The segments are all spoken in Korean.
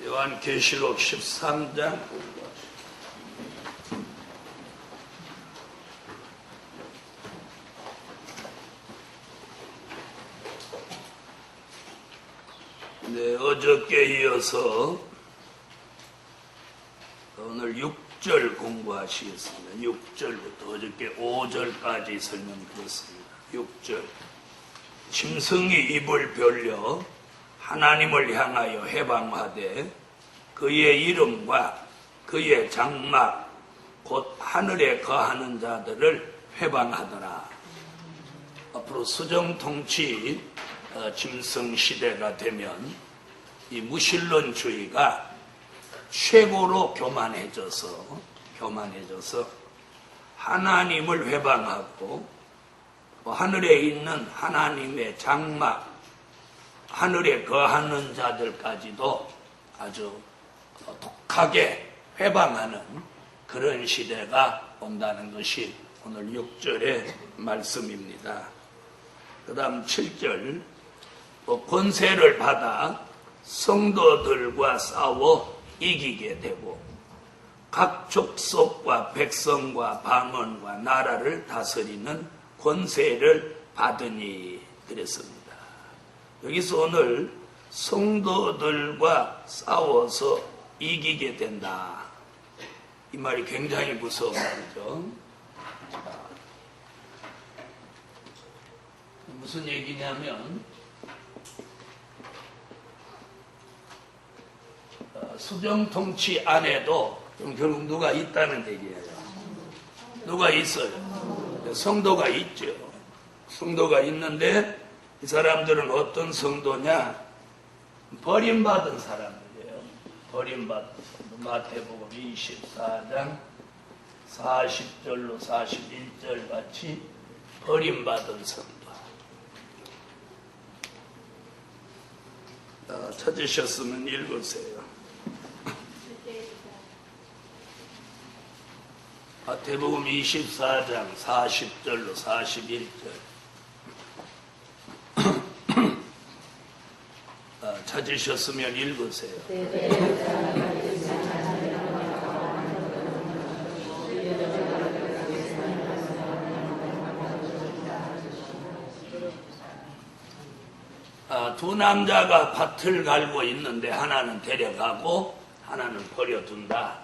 요한계시록 13장 네, 어저께 이어서 오늘 6절 공부하시겠습니다. 6절부터 어저께 5절까지 설명드렸습니다. 6절 짐승이 입을 벌려 하나님을 향하여 해방하되 그의 이름과 그의 장막 곧 하늘에 거하는 자들을 해방하더라. 앞으로 수정통치 짐승 시대가 되면 이 무신론주의가 최고로 교만해져서 하나님을 회방하고 하늘에 있는 하나님의 장막, 하늘에 거하는 자들까지도 아주 독하게 회방하는 그런 시대가 온다는 것이 오늘 6절의 말씀입니다. 그 다음 7절 권세를 받아 성도들과 싸워 이기게 되고 각 족속과 백성과 방언과 나라를 다스리는 권세를 받으니 그랬습니다. 여기서 오늘 성도들과 싸워서 이기게 된다. 이 말이 굉장히 무서운 말이죠. 무슨 얘기냐면 수정통치 안에도 결국 누가 있다는 얘기예요. 누가 있어요? 성도가 있죠. 성도가 있는데 이 사람들은 어떤 성도냐? 버림받은 사람들이에요. 버림받은 성도. 마태복음 24장 40절로 41절 같이 버림받은 성도. 찾으셨으면 읽으세요. 마태복음 24장 40절로 41절. 찾으셨으면 읽으세요. 두 남자가 밭을 갈고 있는데 하나는 데려가고 하나는 버려둔다.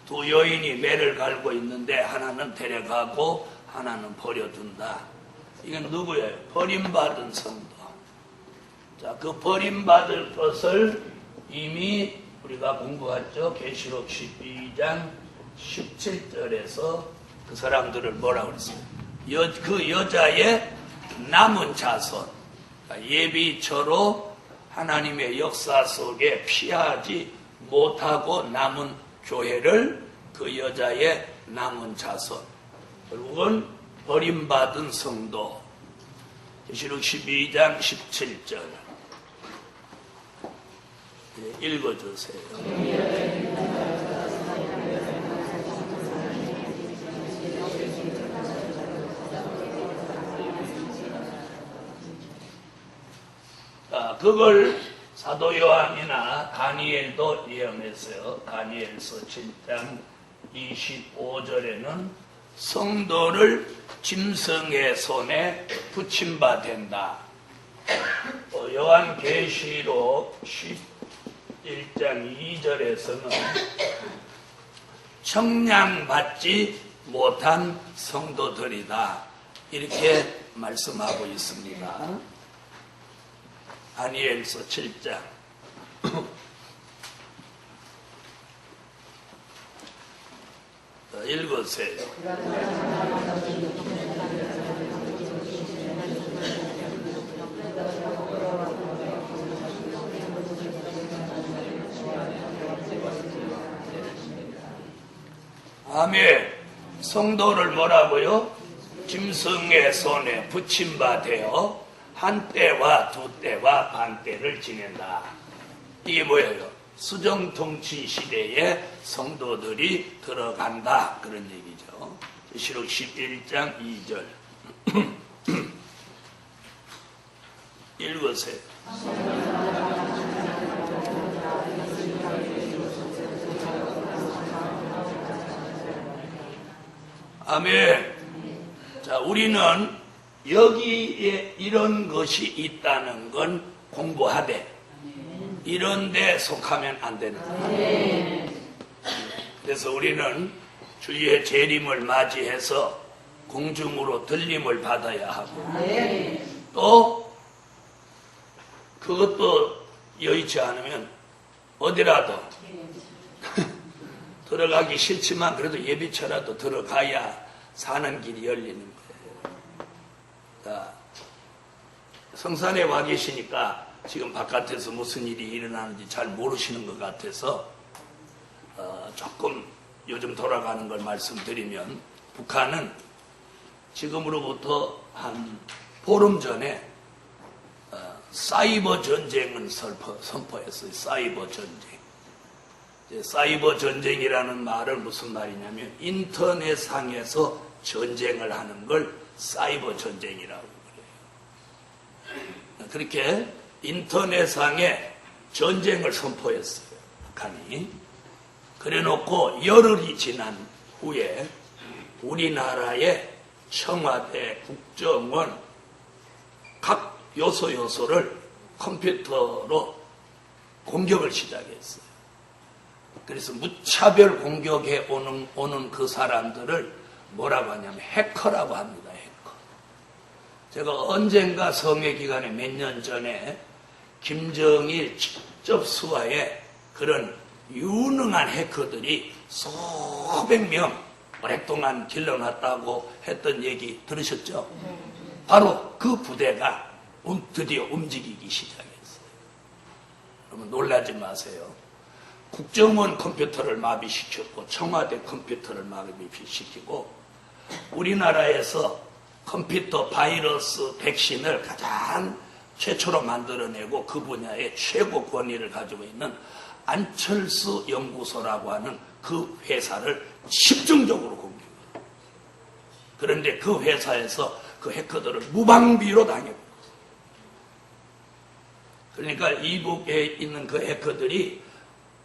두 여인이 매를 갈고 있는데 하나는 데려가고 하나는 버려둔다. 이건 누구예요? 버림받은 성도. 자, 그 버림받을 것을 이미 우리가 공부했죠. 계시록 12장 17절에서 그 사람들을 뭐라고 그랬어요? 그 여자의 남은 자손. 예비처로 하나님의 역사 속에 피하지 못하고 남은 교회를 그 여자의 남은 자손, 결국은 버림받은 성도. 계시록 12장 17절 읽어주세요. 그걸 사도 요한이나 다니엘도 예언했어요. 다니엘서 7장 25절에는 성도를 짐승의 손에 붙임바 된다. 요한계시록 11장 2절에서는 청량받지 못한 성도들이다. 이렇게 말씀하고 있습니다. 다니엘서 7장 읽으세요. 아멘. 성도를 뭐라고요? 짐승의 손에 붙임바 되어 한 때와 두 때와 반 때를 지낸다. 이게 뭐예요? 수정통치 시대에 성도들이 들어간다. 그런 얘기죠. 계시록 11장 2절 읽으세요. 아멘. 자, 우리는 여기에 이런 것이 있다는 건 공부하되 이런 데 속하면 안 된다. 그래서 우리는 주의 재림을 맞이해서 공중으로 들림을 받아야 하고 또 그것도 여의치 않으면 어디라도 들어가기 싫지만 그래도 예비처라도 들어가야 사는 길이 열리는 거예요. 자, 성산에 와 계시니까 지금 바깥에서 무슨 일이 일어나는지 잘 모르시는 것 같아서 조금 요즘 돌아가는 걸 말씀드리면 북한은 지금으로부터 한 보름 전에 사이버 전쟁을 선포했어요. 사이버 전쟁. 사이버 전쟁이라는 말은 무슨 말이냐면 인터넷상에서 전쟁을 하는 걸 사이버 전쟁이라고 그래요. 그렇게 인터넷상에 전쟁을 선포했어요. 북한이. 그래놓고 열흘이 지난 후에 우리나라의 청와대, 국정원 각 요소를 컴퓨터로 공격을 시작했어요. 그래서 무차별 공격해 오는 그 사람들을 뭐라고 하냐면 해커라고 합니다. 해커. 제가 언젠가 성회 기간에 몇 년 전에 김정일 직접 수하에 그런 유능한 해커들이 수백 명 오랫동안 길러놨다고 했던 얘기 들으셨죠? 바로 그 부대가 드디어 움직이기 시작했어요. 여러분 놀라지 마세요. 국정원 컴퓨터를 마비시켰고 청와대 컴퓨터를 마비시키고 우리나라에서 컴퓨터 바이러스 백신을 가장 최초로 만들어내고 그 분야의 최고 권위를 가지고 있는 안철수 연구소라고 하는 그 회사를 집중적으로 공격해요. 그런데 그 회사에서 그 해커들을 무방비로 당했고 그러니까 이북에 있는 그 해커들이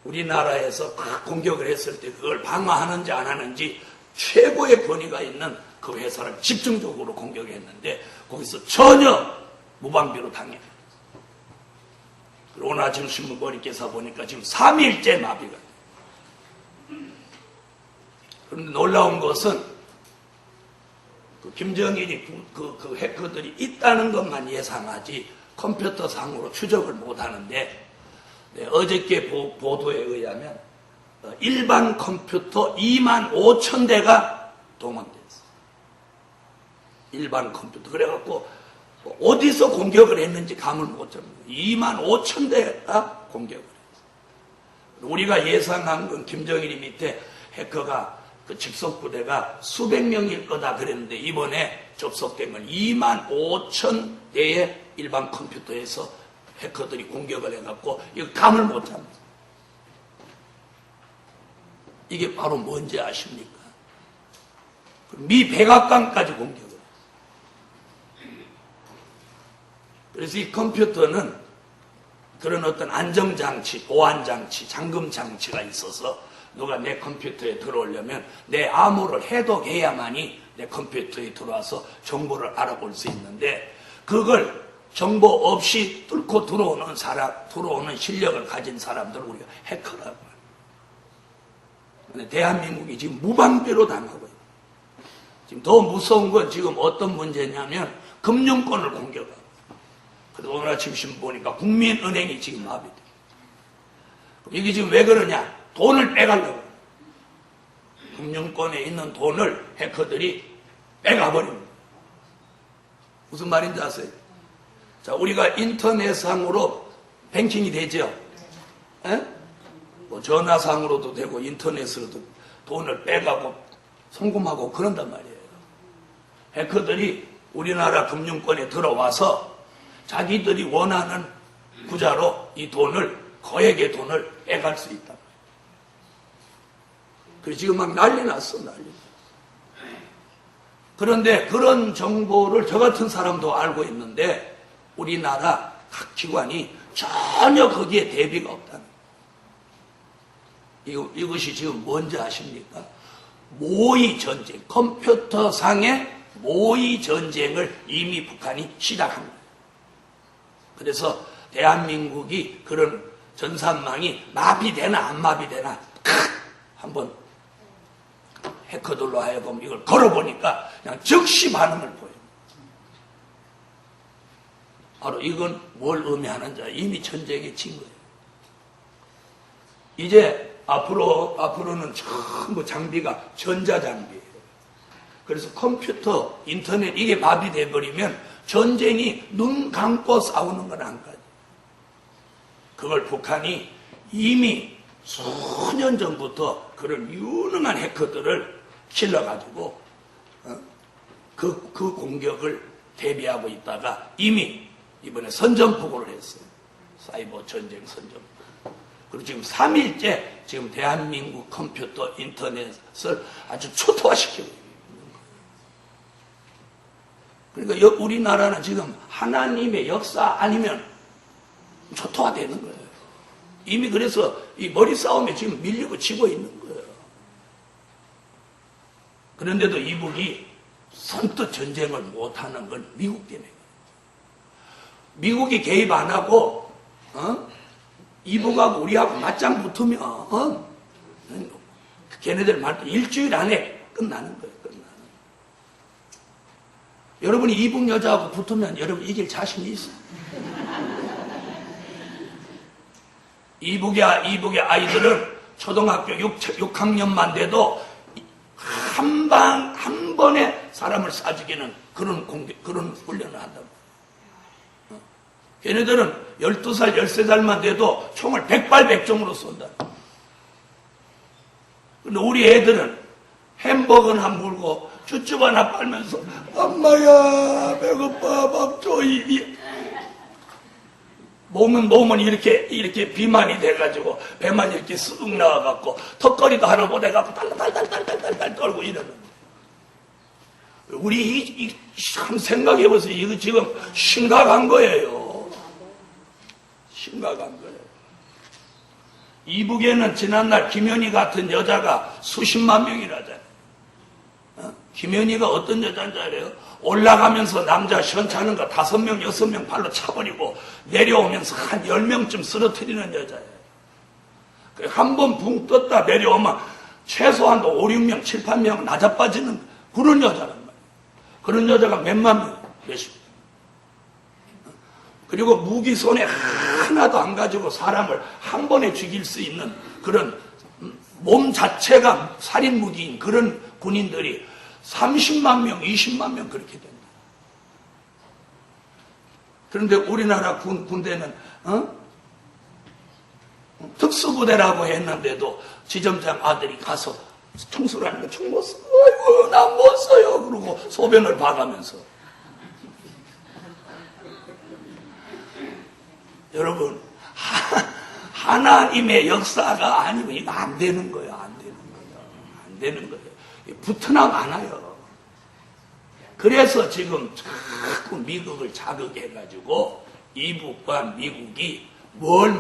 우리나라에서 막 공격을 했을 때 그걸 방어하는지 안 하는지 최고의 권위가 있는 그 회사를 집중적으로 공격했는데 거기서 전혀 무방비로 당해요. 오늘 아침 신문 머리께서 보니까 지금 3일째 마비가 돼요. 그런데 놀라운 것은 그 김정일이 그 해커들이 있다는 것만 예상하지 컴퓨터 상으로 추적을 못하는데 어저께 보도에 의하면 일반 컴퓨터 2만 5천 대가 동원됐어요. 일반 컴퓨터. 그래갖고 어디서 공격을 했는지 감을 못 잡니다. 2만 5천 대가 공격을 했어요. 우리가 예상한 건 김정일이 밑에 해커가 그 직속부대가 수백 명일 거다 그랬는데 이번에 접속된 건 2만 5천 대의 일반 컴퓨터에서 해커들이 공격을 해갖고 이거 감을 못 잡니다. 이게 바로 뭔지 아십니까? 미 백악관까지 공격을 해요. 그래서 이 컴퓨터는 그런 어떤 안정장치, 보안장치, 잠금장치가 있어서 누가 내 컴퓨터에 들어오려면 내 암호를 해독해야만이 내 컴퓨터에 들어와서 정보를 알아볼 수 있는데 그걸 정보 없이 뚫고 들어오는 실력을 가진 사람들을 우리가 해커라고 합니다. 근데 대한민국이 지금 무방비로 당하고 있어요. 지금 더 무서운 건 지금 어떤 문제냐면 금융권을 공격하고. 그래서 오늘 아침 신문 보니까 국민은행이 지금 마비돼. 이게 지금 왜 그러냐? 돈을 빼가려고. 금융권에 있는 돈을 해커들이 빼가버립니다. 무슨 말인지 아세요? 자, 우리가 인터넷상으로 뱅킹이 되죠? 에? 뭐 전화상으로도 되고 인터넷으로도 돈을 빼가고 송금하고 그런단 말이에요. 해커들이 우리나라 금융권에 들어와서 자기들이 원하는 구자로 이 돈을 거액의 돈을 빼갈 수 있다. 그래서 지금 막 난리 났어, 난리. 그런데 그런 정보를 저 같은 사람도 알고 있는데 우리나라 각 기관이 전혀 거기에 대비가 없다는 거예요. 이것이 지금 뭔지 아십니까? 모의 전쟁, 컴퓨터상의 모의 전쟁을 이미 북한이 시작한 거예요. 그래서 대한민국이 그런 전산망이 마비되나 안 마비되나 한번 해커들로 하여금 이걸 걸어보니까 그냥 즉시 반응을 보여요. 바로 이건 뭘 의미하는지 이미 전쟁에 진 거예요. 이제 앞으로는 전부 장비가 전자장비예요. 그래서 컴퓨터, 인터넷 이게 마비돼 버리면 전쟁이 눈 감고 싸우는 건 안 가죠. 그걸 북한이 이미 수년 전부터 그런 유능한 해커들을 길러가지고 그 공격을 대비하고 있다가 이미 이번에 선전포고를 했어요. 사이버 전쟁 선전포고. 그리고 지금 3일째 지금 대한민국 컴퓨터 인터넷을 아주 초토화시키고 있는 거예요. 그러니까 우리나라는 지금 하나님의 역사 아니면 초토화되는 거예요. 이미 그래서 이 머리 싸움에 지금 밀리고 지고 있는 거예요. 그런데도 이북이 선뜻 전쟁을 못하는 건 미국 때문에. 미국이 개입 안 하고 이북하고 우리하고 맞짱 붙으면 걔네들 말도 일주일 안에 끝나는 거예요. 끝나는. 여러분이 이북 여자하고 붙으면 여러분 이길 자신이 있어요. 이북의 아이들은 초등학교 6학년만 돼도 한 번에 사람을 쏴죽이는 그런 훈련을 한다고. 걔네들은 12살, 13살만 돼도 총을 100발 100중으로 쏜다. 근데 우리 애들은 햄버거는 한 물고 쭈쭈 하나 빨면서 엄마야 배고파 밥 줘. 몸은 이렇게 비만이 돼가지고 배만 이렇게 쓱 나와갖고 턱걸이도 하나 못해갖고 달달달달달달 떨고 이러는 거예요. 우리 참 생각해보세요. 이거 지금 심각한 거예요. 심각한 거예요. 이북에는 지난날 김현희 같은 여자가 수십만 명이라잖아요. 김현희가 어떤 여자인지 알아요? 올라가면서 남자 시원찮은 거 5명, 6명 발로 차버리고 내려오면서 한 10명쯤 쓰러뜨리는 여자예요. 한 번 붕 떴다 내려오면 최소한도 5, 6명, 7, 8명 낮아빠지는 그런 여자란 말이에요. 그런 여자가 몇만 명, 몇십 명. 그리고 무기 손에 하나도 안 가지고 사람을 한 번에 죽일 수 있는 그런 몸 자체가 살인 무기인 그런 군인들이 30만 명, 20만 명 그렇게 된다. 그런데 우리나라 군대는 특수부대라고 했는데도 지점장 아들이 가서 청소를 하는 거 총 못 써. 아이고 난 못 써요. 그러고 소변을 봐가면서. 여러분 하나님의 역사가 아니면 이거 안 되는 거예요. 안 되는 거예요. 안 되는 거예요. 붙으나 마나요. 그래서 지금 자꾸 미국을 자극해가지고 이북과 미국이 뭘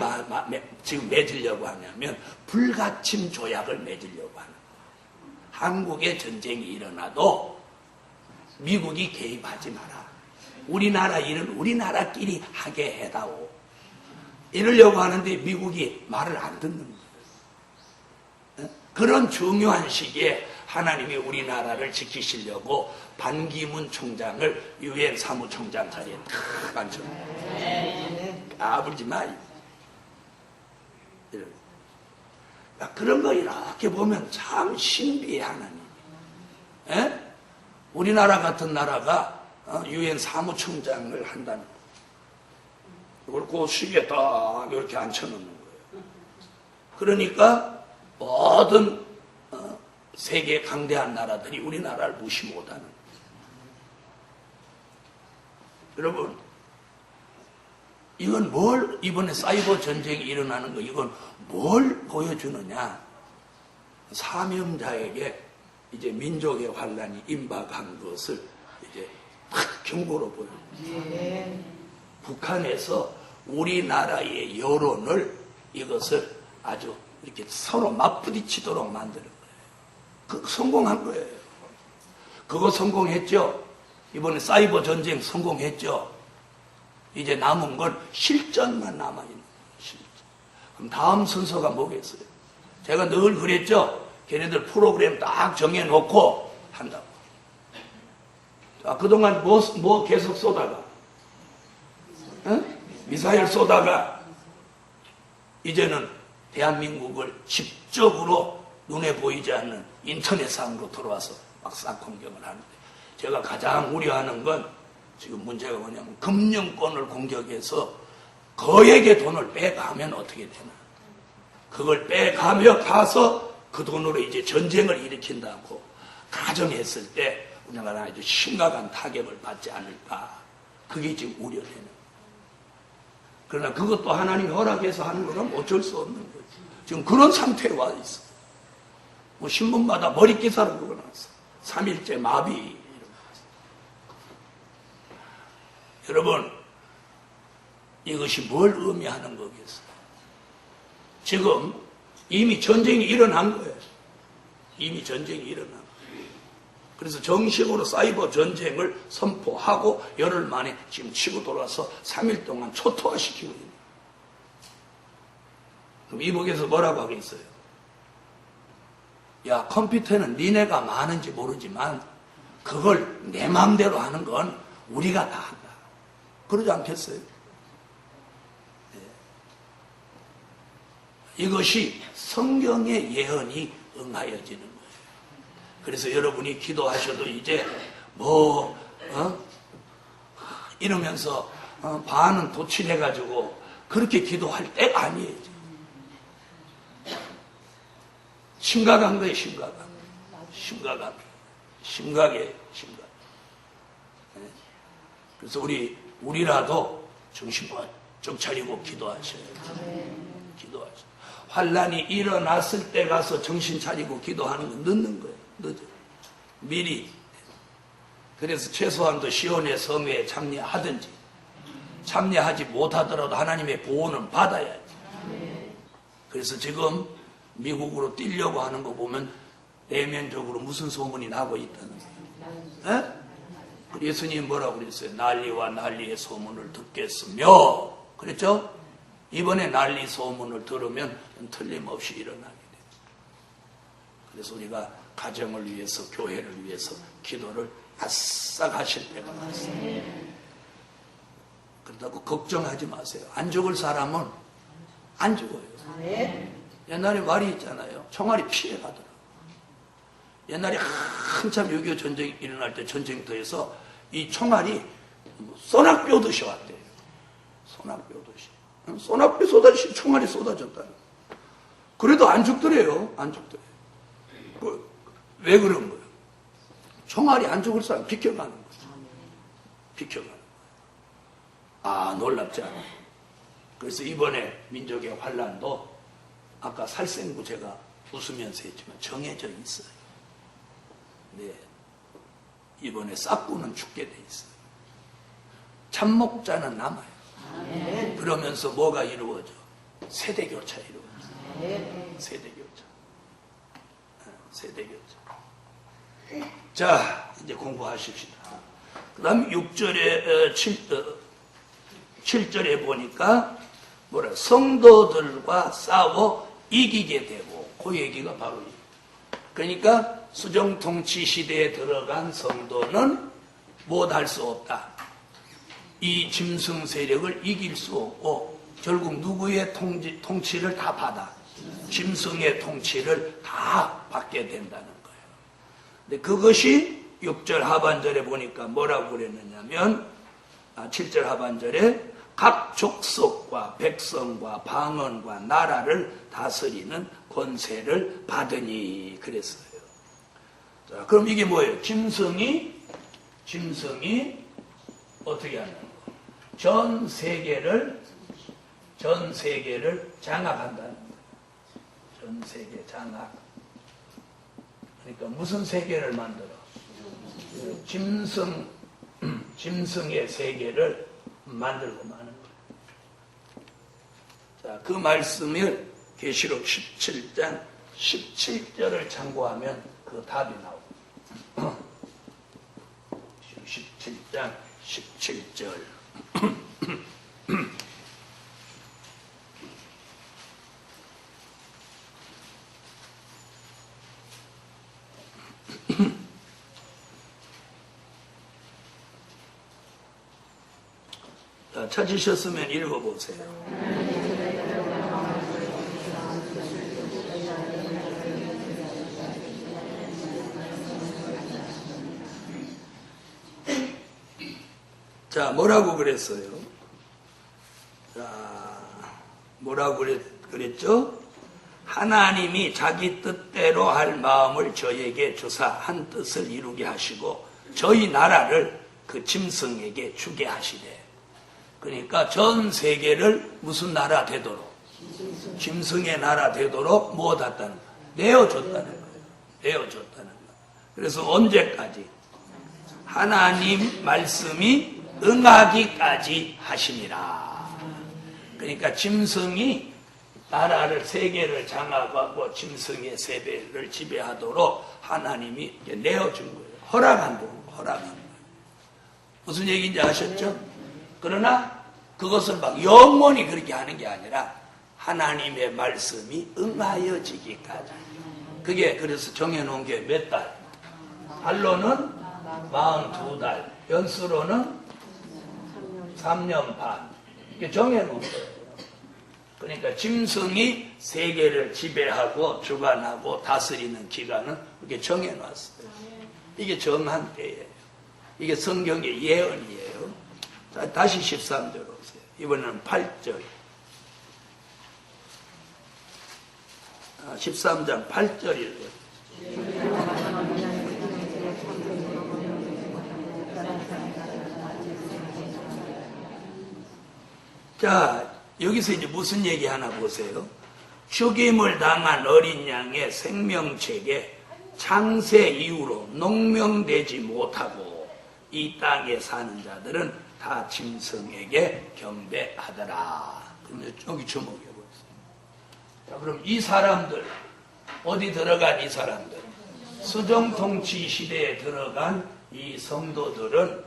지금 맺으려고 하냐면 불가침 조약을 맺으려고 하는 거예요. 한국에 전쟁이 일어나도 미국이 개입하지 마라. 우리나라 일은 우리나라끼리 하게 해다오. 이러려고 하는데 미국이 말을 안 듣는 거예요. 그런 중요한 시기에 하나님이 우리나라를 지키시려고 반기문 총장을 유엔 사무총장 자리에 탁 앉혀놓은 까불지 마. 그런 거 이렇게 보면 참 신비해 하나님. 우리나라 같은 나라가 유엔 사무총장을 한다는 거. 이걸 그 시기에 딱 이렇게 앉혀놓는 거예요. 그러니까 모든 세계 강대한 나라들이 우리나라를 무시 못하는 거예요. 여러분 이건 뭘 이번에 사이버 전쟁이 일어나는 거 이건 뭘 보여주느냐. 사명자에게 이제 민족의 환란이 임박한 것을 이제 탁 경고로 보여요. 북한에서 우리나라의 여론을 이것을 아주 이렇게 서로 맞부딪히도록 만드는 거예요. 성공한 거예요. 그거 성공했죠. 이번에 사이버 전쟁 성공했죠. 이제 남은 건 실전만 남아있는 거예요. 실전. 그럼 다음 순서가 뭐겠어요? 제가 늘 그랬죠. 걔네들 프로그램 딱 정해놓고 한다고. 자, 그동안 뭐 계속 쏘다가, 미사일 쏘다가, 이제는 대한민국을 직접으로 눈에 보이지 않는 인터넷상으로 들어와서 막 싹 공격을 하는데, 제가 가장 우려하는 건 지금 문제가 뭐냐면 금융권을 공격해서 거액의 돈을 빼가면 어떻게 되나. 그걸 빼가며 가서 그 돈으로 이제 전쟁을 일으킨다고 가정했을 때 우리나라가 아주 심각한 타격을 받지 않을까. 그게 지금 우려되는. 그러나 그것도 하나님이 허락해서 하는 거는 어쩔 수 없는 거지. 지금 그런 상태에 와 있어. 뭐 신문마다 머리 기사로 그거 나왔어. 3일째 마비. 여러분, 이것이 뭘 의미하는 거겠어요? 지금 이미 전쟁이 일어난 거예요. 이미 전쟁이 일어난 거예요. 그래서 정식으로 사이버 전쟁을 선포하고 열흘 만에 지금 치고 돌아서 3일 동안 초토화시키고 있는 거예요. 그럼 이북에서 뭐라고 하겠어요? 야, 컴퓨터는 니네가 많은지 모르지만 그걸 내 마음대로 하는 건 우리가 다 한다. 그러지 않겠어요? 네. 이것이 성경의 예언이 응하여지는 거예요. 그래서 여러분이 기도하셔도 이제 이러면서 반은 도취해가지고 그렇게 기도할 때가 아니에요. 심각한 거예요, 심각해. 네. 그래서 우리라도 정신 번쩍 차리고 기도하셔야 돼요. 기도하셔. 환란이 일어났을 때 가서 정신 차리고 기도하는 건 늦는 거예요. 늦어. 미리. 그래서 최소한도 시온의 성회에 참여하든지, 참여하지 못하더라도 하나님의 보호는 받아야지. 그래서 지금 미국으로 뛰려고 하는 거 보면 내면적으로 무슨 소문이 나고 있다는 거예요. 예수님 뭐라고 그랬어요? 난리와 난리의 소문을 듣겠으며, 그랬죠? 이번에 난리 소문을 들으면 틀림없이 일어나게 돼요. 그래서 우리가 가정을 위해서, 교회를 위해서 기도를 바싹 하실 때가 많습니다. 그렇다고 걱정하지 마세요. 안 죽을 사람은 안 죽어요. 옛날에 말이 있잖아요. 총알이 피해가더라고요. 옛날에 한참 6.25 전쟁이 일어날 때 전쟁터에서 이 총알이 소낙뼈듯이 왔대요. 소낙뼈듯이. 소낙뼈 쏟아지시 총알이 쏟아졌다는. 그래도 안 죽더래요. 안 죽더래요. 왜 그런 거예요? 총알이 안 죽을 사람 비켜가는 거죠. 비켜가는 거예요. 아, 놀랍지 않아요. 그래서 이번에 민족의 환란도 아까 살생부 제가 웃으면서 했지만 정해져 있어요. 네. 이번에 싹구는 죽게 돼 있어요. 참목자는 남아요. 그러면서 뭐가 이루어져? 세대교차 이루어져. 세대교차. 세대교차. 자, 이제 공부하십시다. 그 다음 6절에, 7절에 보니까 뭐라, 성도들과 싸워 이기게 되고, 그 얘기가 바로 그러니까 수정통치 시대에 들어간 성도는 못할 수 없다. 이 짐승 세력을 이길 수 없고 결국 누구의 통치를 다 받아? 짐승의 통치를 다 받게 된다는 거예요. 근데 그것이 6절 하반절에 보니까 뭐라고 그랬느냐면 7절 하반절에 각 족속과 백성과 방언과 나라를 다스리는 권세를 받으니 그랬어요. 자, 그럼 이게 뭐예요? 짐승이 어떻게 하는 거예요? 전 세계를 장악한다는 거예요. 전 세계 장악. 그러니까 무슨 세계를 만들어? 짐승의 세계를 만들고 마는 거예요. 자, 그 말씀을 계시록 17장 17절을 참고하면 그 답이 나옵니다. 17장 17절. 자, 찾으셨으면 읽어보세요. 자, 뭐라고 그랬어요? 자, 뭐라고 그랬죠? 하나님이 자기 뜻대로 할 마음을 저에게 주사 한 뜻을 이루게 하시고 저희 나라를 그 짐승에게 주게 하시되. 그러니까 전 세계를 무슨 나라 되도록? 짐승의 나라 되도록 무엇했다는 거예요? 내어줬다는 거예요. 내어줬다는 거예요. 그래서 언제까지? 하나님 말씀이 응하기까지 하심이라. 그러니까 짐승이 나라를 세계를 장악하고 짐승의 세배를 지배하도록 하나님이 내어준 거예요. 허락한 거예요. 무슨 얘기인지 아셨죠? 그러나 그것을 막 영원히 그렇게 하는 게 아니라 하나님의 말씀이 응하여지기까지. 그게 그래서 정해놓은 게 몇 달? 달로는 42달, 연수로는 3년 반. 이게 정해놓은 거예요. 그러니까 짐승이 세계를 지배하고 주관하고 다스리는 기간은 이렇게 정해놨어요. 이게 정한 때예요. 이게 성경의 예언이에요. 자, 다시 13절 오세요. 이번에는 8절. 13장 8절이에요. 자, 여기서 이제 무슨 얘기 하나 보세요. 죽임을 당한 어린 양의 생명책에 창세 이후로 농명되지 못하고 이 땅에 사는 자들은 다 짐승에게 경배하더라. 그럼 여기 주목해 보세요. 자, 그럼 이 사람들, 어디 들어간 이 사람들? 수정통치 시대에 들어간 이 성도들은,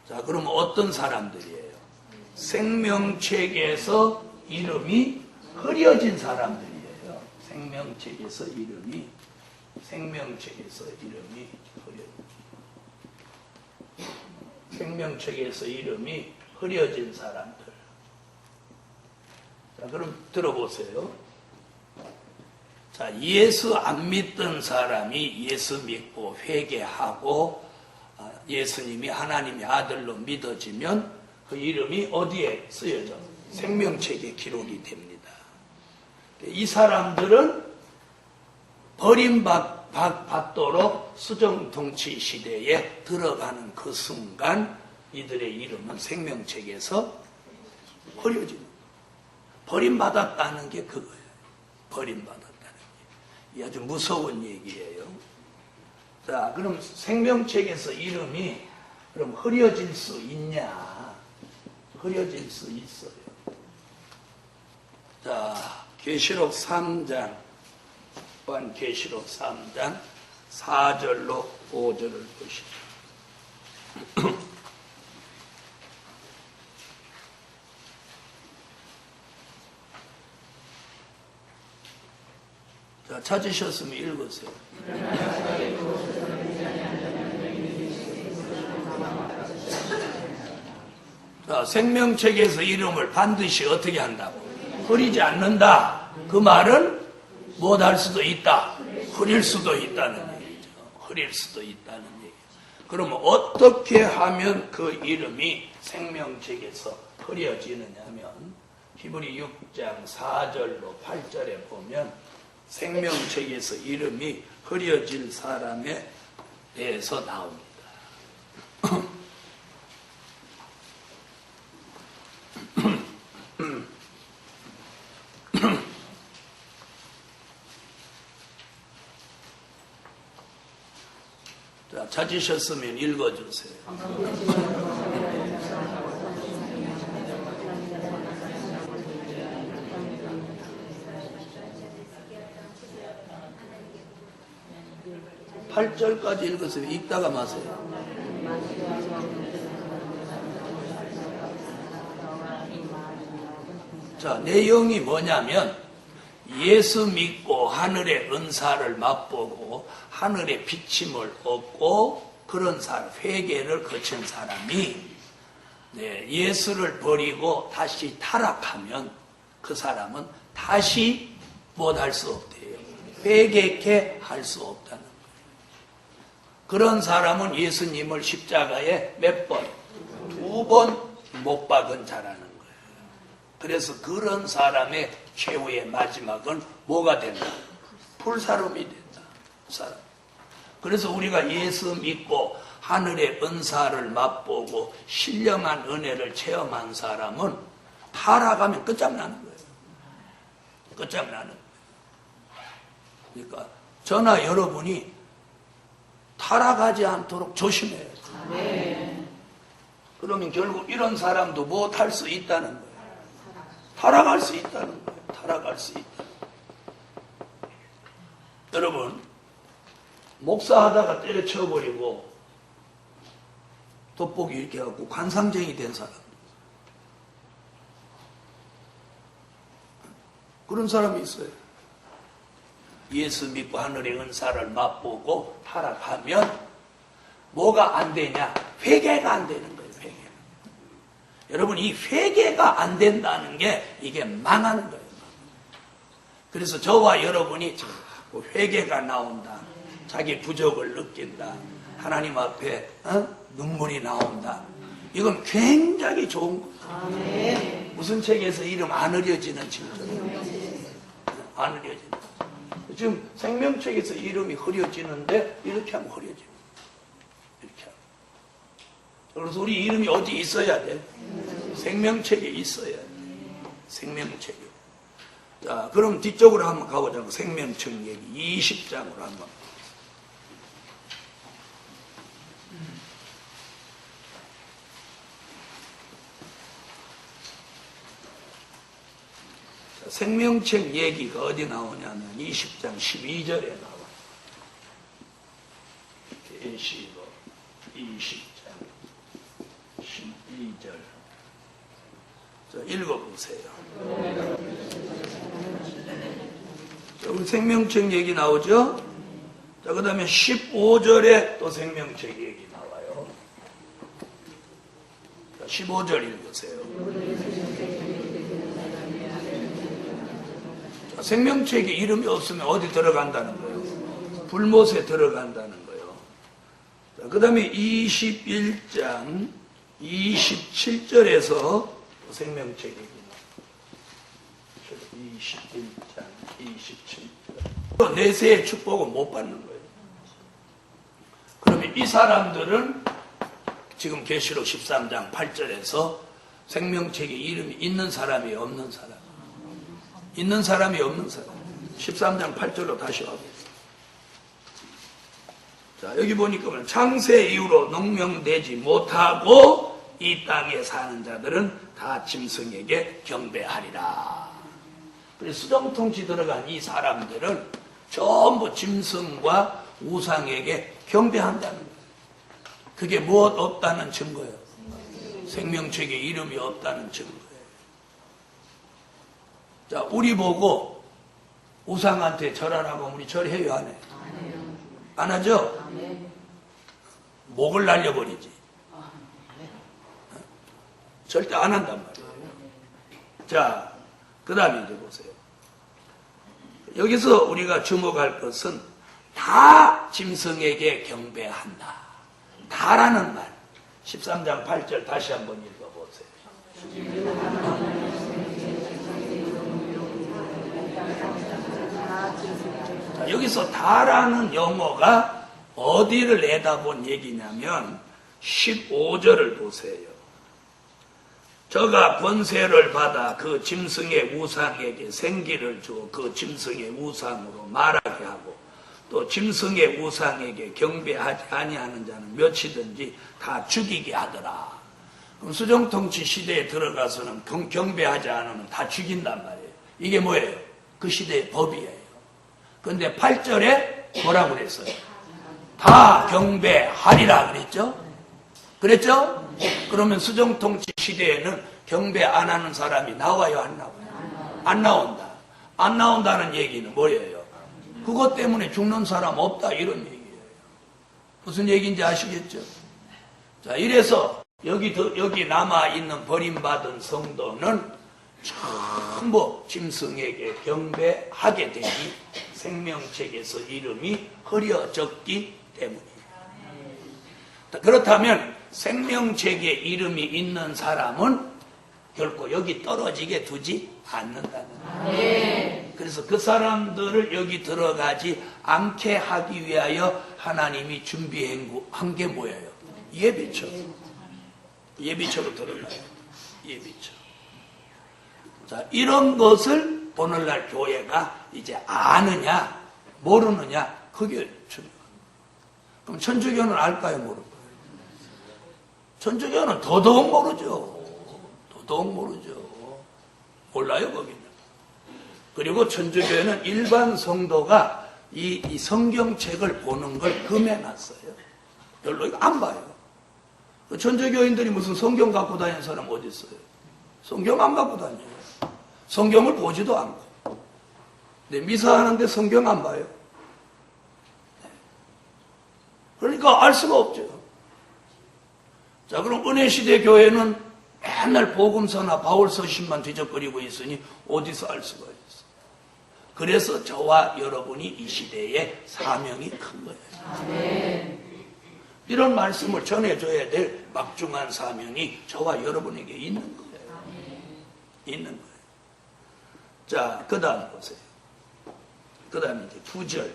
자, 그럼 어떤 사람들이에요? 생명책에서 이름이 흐려진 사람들이에요. 생명책에서 이름이 흐려진 사람들. 자, 그럼 들어보세요. 자, 예수 안 믿던 사람이 예수 믿고 회개하고 예수님이 하나님의 아들로 믿어지면 그 이름이 어디에 쓰여져? 생명책에 기록이 됩니다. 이 사람들은 버림받도록 수정통치 시대에 들어가는 그 순간 이들의 이름은 생명책에서 버려집니다. 버림받았다는 게 그거예요. 버림받았다는 게. 이 아주 무서운 얘기예요. 자, 그럼 생명책에서 이름이 그럼 흐려질 수 있냐? 흐려질 수 있어요. 자, 계시록 3장, 계시록 3장 4절로 5절을 보시죠. 자, 찾으셨으면 읽으세요. 자, 생명책에서 이름을 반드시 어떻게 한다고? 흐리지 않는다. 그 말은 못할 수도 있다. 흐릴 수도 있다는 얘기죠. 흐릴 수도 있다는 얘기죠. 그러면 어떻게 하면 그 이름이 생명책에서 흐려지느냐면 히브리 6장 4절로 8절에 보면 생명책에서 이름이 흐려질 사람에 대해서 나옵니다. 자, 찾으셨으면 읽어주세요. 8절까지 읽으세요. 읽다가 마세요. 자, 내용이 뭐냐면 예수 믿고 하늘의 은사를 맛보고 하늘의 비침을 얻고 그런 사람, 회개를 거친 사람이 예수를 버리고 다시 타락하면 그 사람은 다시 못할 수 없대요. 회개케 할 수 없다는 거예요. 그런 사람은 예수님을 십자가에 몇 번? 2번 못 박은 자라는 거예요. 그래서 그런 사람의 최후의 마지막은 뭐가 된다? 불사름이 된다. 사람. 그래서 우리가 예수 믿고 하늘의 은사를 맛보고 신령한 은혜를 체험한 사람은 타락하면 끝장나는 거예요. 끝장나는 거예요. 그러니까 저나 여러분이 타락하지 않도록 조심해야 돼요. 네. 그러면 결국 이런 사람도 못할 수 있다는 거예요. 타락할 수 있다는 거예요. 타락할 수 있다. 여러분, 목사하다가 때려쳐버리고 돋보기 이렇게 해갖고 관상쟁이 된 사람. 그런 사람이 있어요. 예수 믿고 하늘의 은사를 맛보고 타락하면 뭐가 안 되냐? 회개가 안 되는 거예요. 회개. 여러분, 이 회개가 안 된다는 게 이게 망하는 거예요. 그래서 저와 여러분이 회개가 나온다. 자기 부족을 느낀다. 하나님 앞에 눈물이 나온다. 이건 굉장히 좋은 거예요. 무슨 책에서 이름 안 흐려지는 칭찬. 안 흐려지는. 지금 생명책에서 이름이 흐려지는데 이렇게 하면 흐려져요. 이렇게 하면. 그래서 우리 이름이 어디 있어야 돼? 생명책에 있어야 돼. 생명책에. 자, 그럼 뒤쪽으로 한번 가보자고. 생명책 얘기 20장으로 한번. 생명책 얘기가 어디 나오냐면 20장 12절에 나와요. 20장 12절. 자, 읽어보세요. 자, 우리 생명책 얘기 나오죠? 자, 그 다음에 15절에 또 생명책 얘기 나와요. 자, 15절 읽으세요. 생명책에 이름이 없으면 어디 들어간다는 거예요? 불못에 들어간다는 거예요. 그 다음에 21장 27절에서 생명책 얘기 나와요. 21장 27절. 내세의 축복은 못 받는 거예요. 그러면 이 사람들은 지금 계시록 13장 8절에서 생명책에 이름이 있는 사람이 없는 사람. 있는 사람이 없는 사람. 13장 8절로 다시 와보겠습니다. 자, 여기 보니까 창세 이후로 농명되지 못하고 이 땅에 사는 자들은 다 짐승에게 경배하리라. 그래서 수정통치 들어간 이 사람들은 전부 짐승과 우상에게 경배한다는 거예요. 그게 무엇 없다는 증거예요? 생명책에 이름이 없다는 증거. 자, 우리 보고 우상한테 절하라고 하면 우리 절해요, 안 해요? 안 하죠? 목을 날려버리지. 절대 안 한단 말이에요. 자, 그 다음에 이제 보세요. 여기서 우리가 주목할 것은 다 짐승에게 경배한다. 다라는 말. 13장 8절 다시 한번 읽어보세요. 자, 여기서 다라는 영어가 어디를 내다본 얘기냐면 15절을 보세요. 저가 권세를 받아 그 짐승의 우상에게 생기를 주어 그 짐승의 우상으로 말하게 하고 또 짐승의 우상에게 경배하지 아니하는 자는 몇이든지 다 죽이게 하더라. 그럼 수정통치 시대에 들어가서는 경배하지 않으면 다 죽인단 말이에요. 이게 뭐예요? 그 시대의 법이에요. 그런데 8절에 뭐라고 그랬어요? 다 경배하리라 그랬죠? 그랬죠? 그러면 수정통치 시대에는 경배 안 하는 사람이 나와요, 안 나와요? 안 나온다. 안 나온다는 얘기는 뭐예요? 그것 때문에 죽는 사람 없다, 이런 얘기예요. 무슨 얘기인지 아시겠죠? 자, 이래서 여기 남아있는 버림받은 성도는 전부 짐승에게 경배하게 되니 생명책에서 이름이 흐려졌기 때문이에요. 그렇다면 생명책에 이름이 있는 사람은 결코 여기 떨어지게 두지 않는다는 거예요. 그래서 그 사람들을 여기 들어가지 않게 하기 위하여 하나님이 준비한 게 뭐예요? 예비처. 예비처로 들어가요. 예비처. 자, 이런 것을 오늘날 교회가 이제 아느냐, 모르느냐, 그게 중요해요. 그럼 천주교는 알까요, 모를까요? 천주교는 더더욱 모르죠. 더더욱 모르죠. 몰라요, 거기는. 그리고 천주교회는 일반 성도가 이 성경책을 보는 걸 금해놨어요. 별로 안 봐요. 천주교인들이 무슨 성경 갖고 다니는 사람 어디 있어요? 성경 안 갖고 다녀요. 성경을 보지도 않고. 근데 미사하는데 성경 안 봐요. 그러니까 알 수가 없죠. 자, 그럼 은혜시대 교회는 맨날 복음서나 바울서신만 뒤적거리고 있으니 어디서 알 수가 있어요? 그래서 저와 여러분이 이 시대에 사명이 큰 거예요. 아멘. 이런 말씀을 전해줘야 될 막중한 사명이 저와 여러분에게 있는 거예요. 아멘. 있는 거예요. 자, 그 다음 보세요. 그 다음에 이제 9절.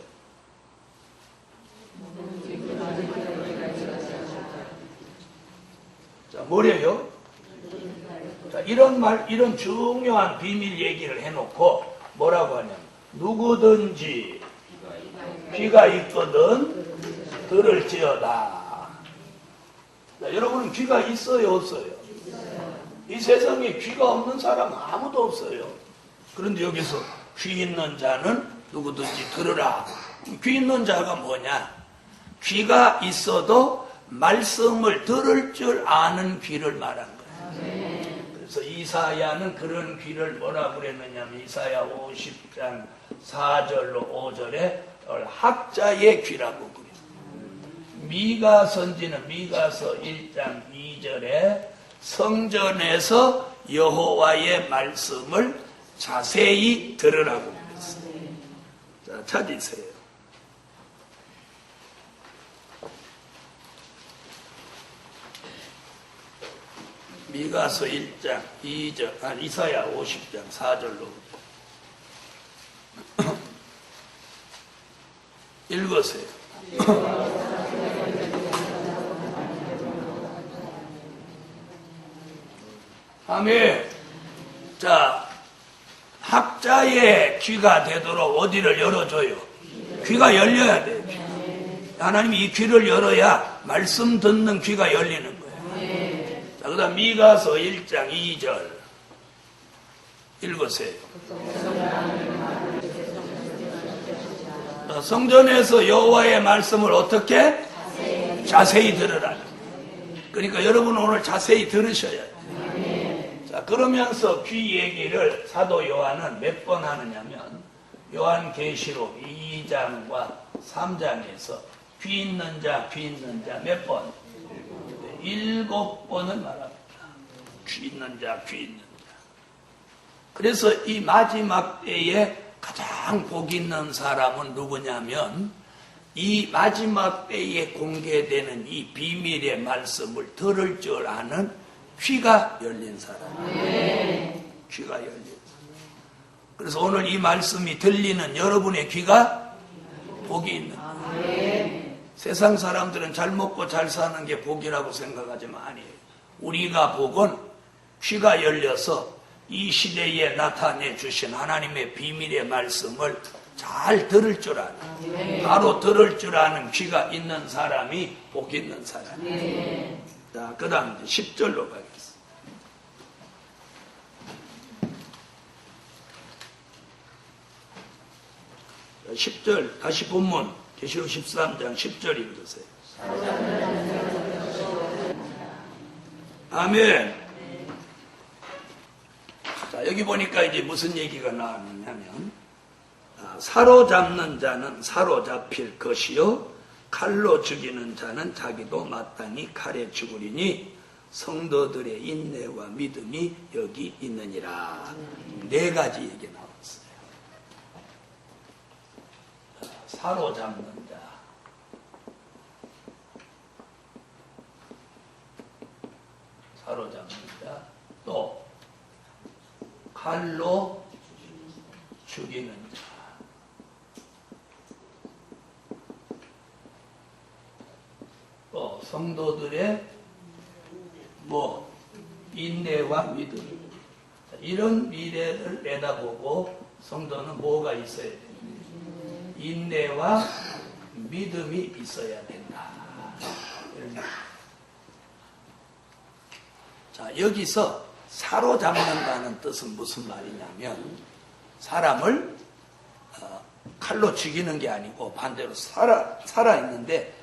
자, 뭐래요? 자, 이런 중요한 비밀 얘기를 해놓고 뭐라고 하냐면, 누구든지 귀가 있거든 들을지어다. 자, 여러분은 귀가 있어요, 없어요? 이 세상에 귀가 없는 사람 아무도 없어요. 그런데 여기서 귀 있는 자는 누구든지 들으라. 귀 있는 자가 뭐냐? 귀가 있어도 말씀을 들을 줄 아는 귀를 말한 거예요. 그래서 이사야는 그런 귀를 뭐라고 그랬느냐면 이사야 50장 4절로 5절에 학자의 귀라고 그래요. 미가 선지는 미가서 1장 2절에 성전에서 여호와의 말씀을 자세히 들으라고 그랬어요. 자, 찾으세요. 미가서 1장 2절, 이사야 50장 4절로 읽으세요. 아멘. 자, 학자의 귀가 되도록 어디를 열어줘요? 귀가 열려야 돼요. 하나님이 이 귀를 열어야 말씀 듣는 귀가 열리는 거예요. 자, 그 다음 미가서 1장 2절 읽으세요. 성전에서 여호와의 말씀을 어떻게? 자세히 들으라. 그러니까 여러분은 오늘 자세히 들으셔야 돼요. 자, 그러면서 귀 얘기를 사도 요한은 몇 번 하느냐면 요한계시록 2장과 3장에서 귀 있는 자 몇 번? 7번을 말합니다. 귀 있는 자. 그래서 이 마지막 때에 가장 복 있는 사람은 누구냐면 이 마지막 때에 공개되는 이 비밀의 말씀을 들을 줄 아는 귀가 열린 사람. 귀가 열린 사람. 그래서 오늘 이 말씀이 들리는 여러분의 귀가 복이 있는 거예요. 세상 사람들은 잘 먹고 잘 사는 게 복이라고 생각하지만 아니에요. 우리가 복은 귀가 열려서 이 시대에 나타내 주신 하나님의 비밀의 말씀을 잘 들을 줄 아는, 바로 들을 줄 아는 귀가 있는 사람이 복 있는 사람이에요. 자, 그 다음 10절로 가겠습니다. 10절 다시 본문 계시록 13장 10절 읽으세요. 아멘. 자, 여기 보니까 이제 무슨 얘기가 나왔느냐면, 사로잡는 자는 사로잡힐 것이요 칼로 죽이는 자는 자기도 마땅히 칼에 죽으리니 성도들의 인내와 믿음이 여기 있느니라. 네 가지 얘기 나왔어요. 사로잡는 자, 사로잡는 자, 또 칼로 죽이는 자, 또 성도들의 인내와 믿음. 이런 미래를 내다보고 성도는 뭐가 있어야 됩니다. 인내와 믿음이 있어야 된다. 자, 여기서 사로잡는다는 뜻은 무슨 말이냐면, 사람을 칼로 죽이는 게 아니고 반대로 살아있는데